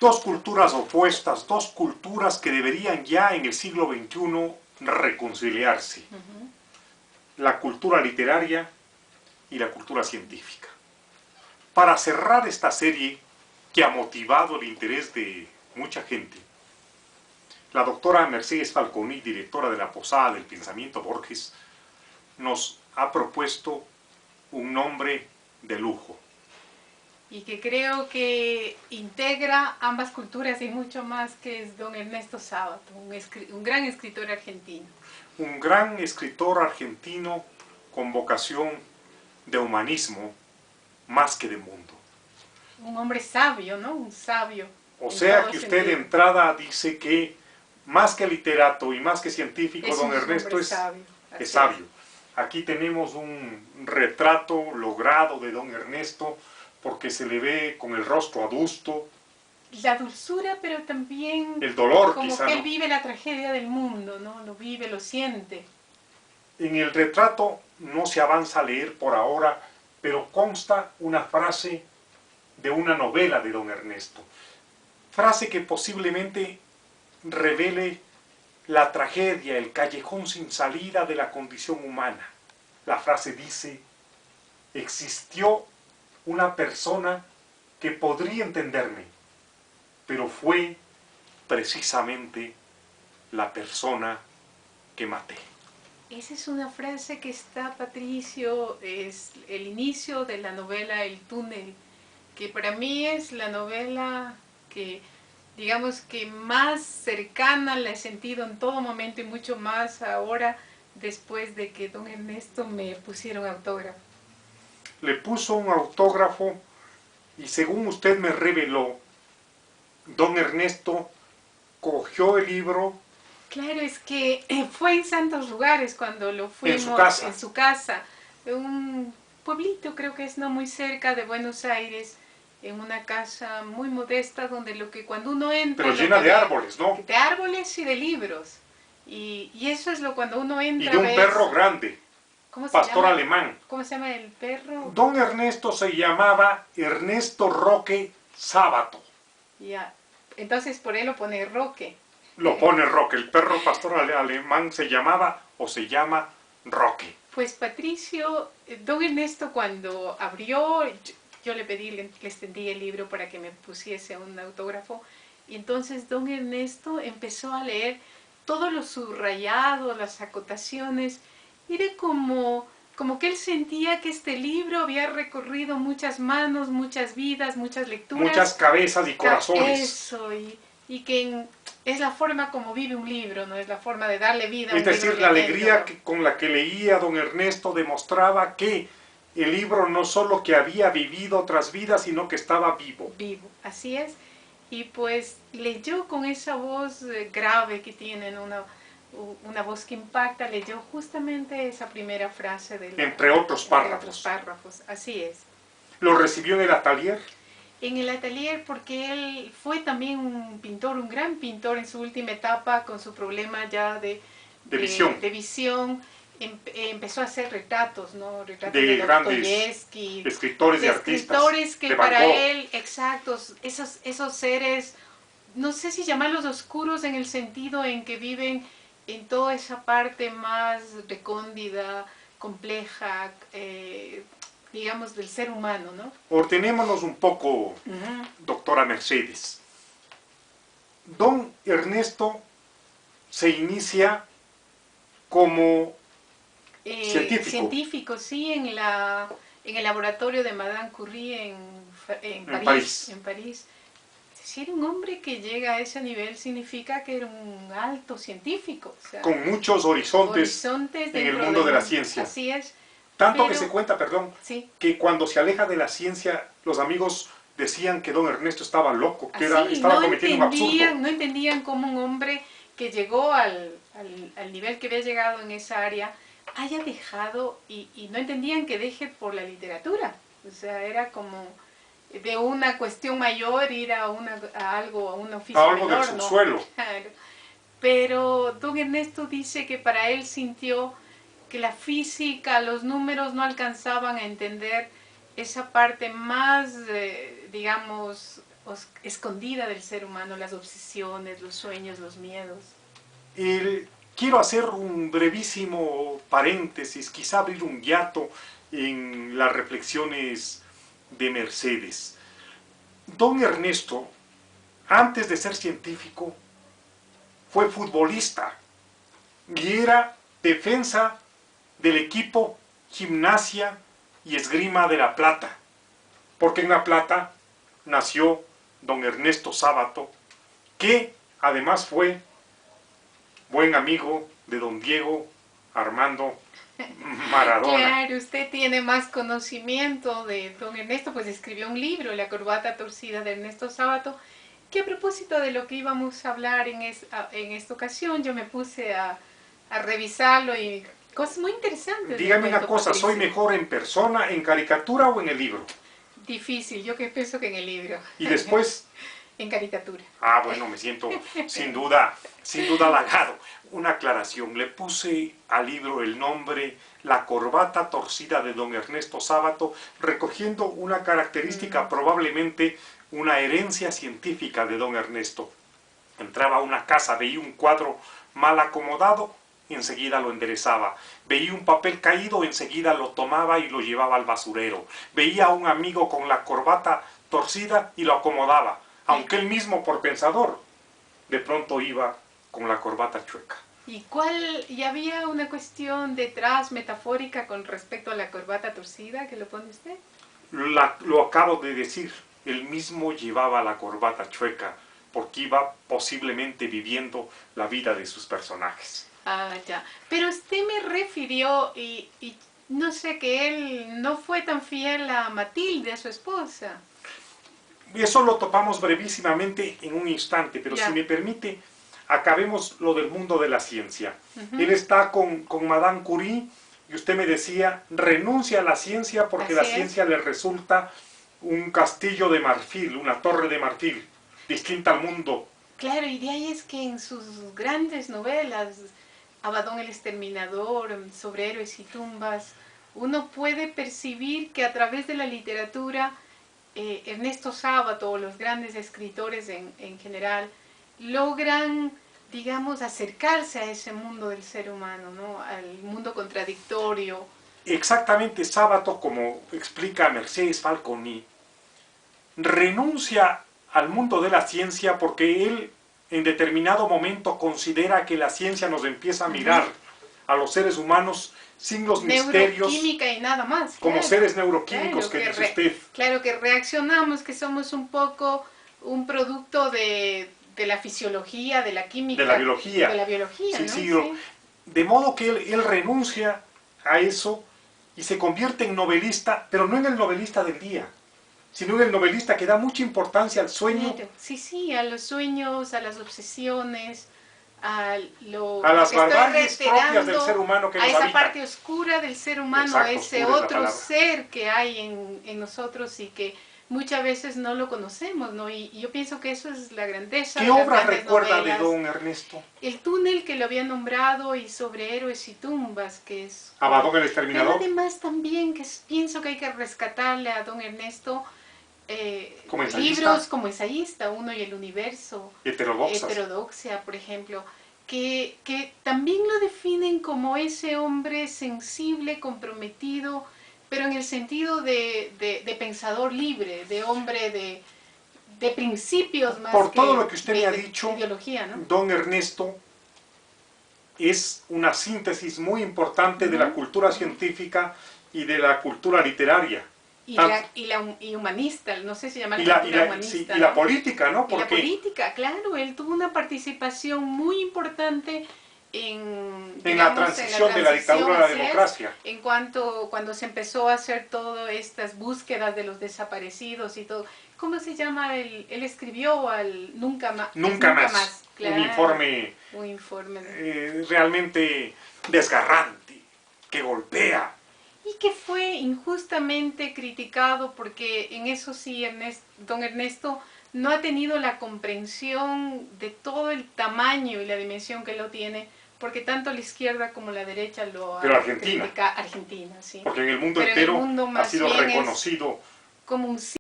Dos culturas opuestas, dos culturas que deberían ya en el siglo XXI reconciliarse. La cultura literaria y la cultura científica. Para cerrar esta serie que ha motivado el interés de mucha gente, la doctora Mercedes Falconi, directora de la Posada del Pensamiento Borges, nos ha propuesto un nombre de lujo. Y que creo que integra ambas culturas y mucho más, que es don Ernesto Sábato, un gran escritor argentino. Un gran escritor argentino con vocación de humanismo más que de mundo. Un hombre sabio, ¿no? Un sabio. O sea que usted de entrada dice que más que literato y más que científico, don Ernesto es sabio. Aquí tenemos un retrato logrado de don Ernesto porque se le ve con el rostro adusto. La dulzura, pero también el dolor, como quizá, que él ¿no? vive la tragedia del mundo, ¿no? Lo vive, lo siente. En el retrato no se avanza a leer por ahora, pero consta una frase de una novela de don Ernesto. Frase que posiblemente revele la tragedia, el callejón sin salida de la condición humana. La frase dice: existió una persona que podría entenderme, pero fue precisamente la persona que maté. Esa es una frase que está, Patricio, es el inicio de la novela El túnel, que para mí es la novela que, digamos, que más cercana la he sentido en todo momento, y mucho más ahora después de que don Ernesto me pusiera un autógrafo. Le puso un autógrafo y, según usted me reveló, don Ernesto cogió el libro. Claro, es que fue en Santos Lugares cuando lo fuimos, en su casa, de un pueblito, creo que es no muy cerca de Buenos Aires, en una casa muy modesta donde lo que cuando uno entra... Pero llena de árboles, ¿no? De árboles y de libros. Y eso es lo cuando uno entra... Y de un perro grande, pastor alemán. ¿Cómo se llama el perro? Don Ernesto se llamaba Ernesto Roque Sábato. Ya, entonces por él lo pone Roque. Lo pone Roque, el perro pastor alemán se llamaba o se llama Roque. Pues Patricio, don Ernesto cuando abrió, yo le pedí, le extendí el libro para que me pusiese un autógrafo, y entonces don Ernesto empezó a leer todo lo subrayado, las acotaciones. Era como que él sentía que este libro había recorrido muchas manos, muchas vidas, muchas lecturas. Muchas cabezas y corazones. Eso, y que es la forma como vive un libro, ¿no? Es la forma de darle vida a un libro. Es decir, la alegría con la que leía don Ernesto demostraba que el libro no solo que había vivido otras vidas, sino que estaba vivo. Vivo, así es. Y pues leyó con esa voz grave que tienen, una voz que impacta, leyó justamente esa primera frase de entre otros párrafos. Así es. ¿Lo recibió en el atelier? En el atelier, porque él fue también un pintor, un gran pintor en su última etapa, con su problema ya de visión. Empezó a hacer retratos, ¿no? Retratos de grandes Dostoyevsky, escritores y artistas. Escritores que para él, exactos, esos seres, no sé si llamarlos oscuros en el sentido en que viven en toda esa parte más recóndita, compleja, digamos, del ser humano, ¿no? Ordenémonos un poco, doctora Mercedes. Don Ernesto se inicia como científico, sí, en el laboratorio de Madame Curie en París. Decir un hombre que llega a ese nivel significa que era un alto científico. O sea, con muchos horizontes en el mundo de la ciencia. Así es. Tanto que se cuenta, perdón, sí, que cuando se aleja de la ciencia, los amigos decían que don Ernesto estaba loco, que estaba cometiendo un absurdo. No entendían cómo un hombre que llegó al nivel que había llegado en esa área haya dejado, y no entendían que deje por la literatura. O sea, era como de una cuestión mayor ir a un oficio menor, del subsuelo. ¿no? Claro. Pero don Ernesto dice que para él sintió que la física, los números no alcanzaban a entender esa parte más, digamos, escondida del ser humano, las obsesiones, los sueños, los miedos. Quiero hacer un brevísimo paréntesis, quizá abrir un hiato en las reflexiones de Mercedes. Don Ernesto, antes de ser científico, fue futbolista y era defensa del equipo Gimnasia y Esgrima de La Plata, porque en La Plata nació don Ernesto Sábato, que además fue buen amigo de don Diego Armando Maradona. Claro, usted tiene más conocimiento de don Ernesto, pues escribió un libro, La corbata torcida de Ernesto Sábato, que a propósito de lo que íbamos a hablar en esta ocasión, yo me puse a revisarlo y cosas muy interesantes. Dígame una cosa, ¿soy mejor en persona, en caricatura o en el libro? Difícil, yo que pienso que en el libro. ¿Y después? En caricatura. Ah, bueno, me siento sin duda halagado. Una aclaración, le puse al libro el nombre La corbata torcida de don Ernesto Sábato, recogiendo una característica, probablemente una herencia científica de don Ernesto. Entraba a una casa, veía un cuadro mal acomodado, enseguida lo enderezaba. Veía un papel caído, enseguida lo tomaba y lo llevaba al basurero. Veía a un amigo con la corbata torcida y lo acomodaba, aunque él mismo, por pensador, de pronto iba con la corbata chueca. ¿Y había una cuestión detrás metafórica con respecto a la corbata torcida que lo pone usted? Lo acabo de decir, él mismo llevaba la corbata chueca, porque iba posiblemente viviendo la vida de sus personajes. Ah, ya. Pero usted me refirió, y no sé, que él no fue tan fiel a Matilde, a su esposa. Eso lo topamos brevísimamente en un instante, pero ya. Si me permite, acabemos lo del mundo de la ciencia. Él está con Madame Curie, y usted me decía, renuncia a la ciencia porque la ciencia le resulta un castillo de marfil, una torre de marfil, distinta al mundo. Claro, y de ahí es que en sus grandes novelas, Abaddon el Exterminador, Sobre Héroes y Tumbas, uno puede percibir que a través de la literatura, Ernesto Sábato o los grandes escritores en general, logran, digamos, acercarse a ese mundo del ser humano, ¿no? Al mundo contradictorio. Exactamente, Sábato, como explica Mercedes Falconi, renuncia al mundo de la ciencia porque él en determinado momento considera que la ciencia nos empieza a mirar a los seres humanos sin los misterios, neuroquímica y nada más, como seres neuroquímicos, que dice usted. Claro, que reaccionamos, que somos un poco un producto de la fisiología, de la química, de la biología. De la biología, sí, ¿no? Sí. De modo que él renuncia a eso y se convierte en novelista, pero no en el novelista del día, sino en el novelista que da mucha importancia al sueño. Sí, a los sueños, a las obsesiones, a las barbaries propias del ser humano que nos habita. A esa parte oscura del ser humano, exacto, a ese otro ser que hay en nosotros y que muchas veces no lo conocemos, ¿no? Y yo pienso que eso es la grandeza. ¿Qué obra recuerda de don Ernesto? El túnel, que lo había nombrado, y Sobre Héroes y Tumbas, que es... Abaddon el Exterminador. Pero además también que pienso que hay que rescatarle a don Ernesto libros como ensayista, Uno y el Universo, Heterodoxia, por ejemplo, que también lo definen como ese hombre sensible, comprometido, pero en el sentido de pensador libre, de hombre de principios más por todo lo que usted me ha dicho, ideología, ¿no? Don Ernesto es una síntesis muy importante de la cultura científica y de la cultura literaria. Y humanista, no sé si llama la cultura humanista. Sí, y la política, ¿no? Porque, y la política, claro, él tuvo una participación muy importante en la transición de la dictadura a la democracia. Cuando se empezó a hacer todas estas búsquedas de los desaparecidos y todo. ¿Cómo se llama? Él escribió al Nunca Más. Claro, un informe realmente desgarrante, que golpea. Y que fue injustamente criticado porque en eso sí don Ernesto no ha tenido la comprensión de todo el tamaño y la dimensión que lo tiene, porque tanto la izquierda como la derecha lo ha criticado. Argentina, sí. Porque en el mundo entero ha sido reconocido como un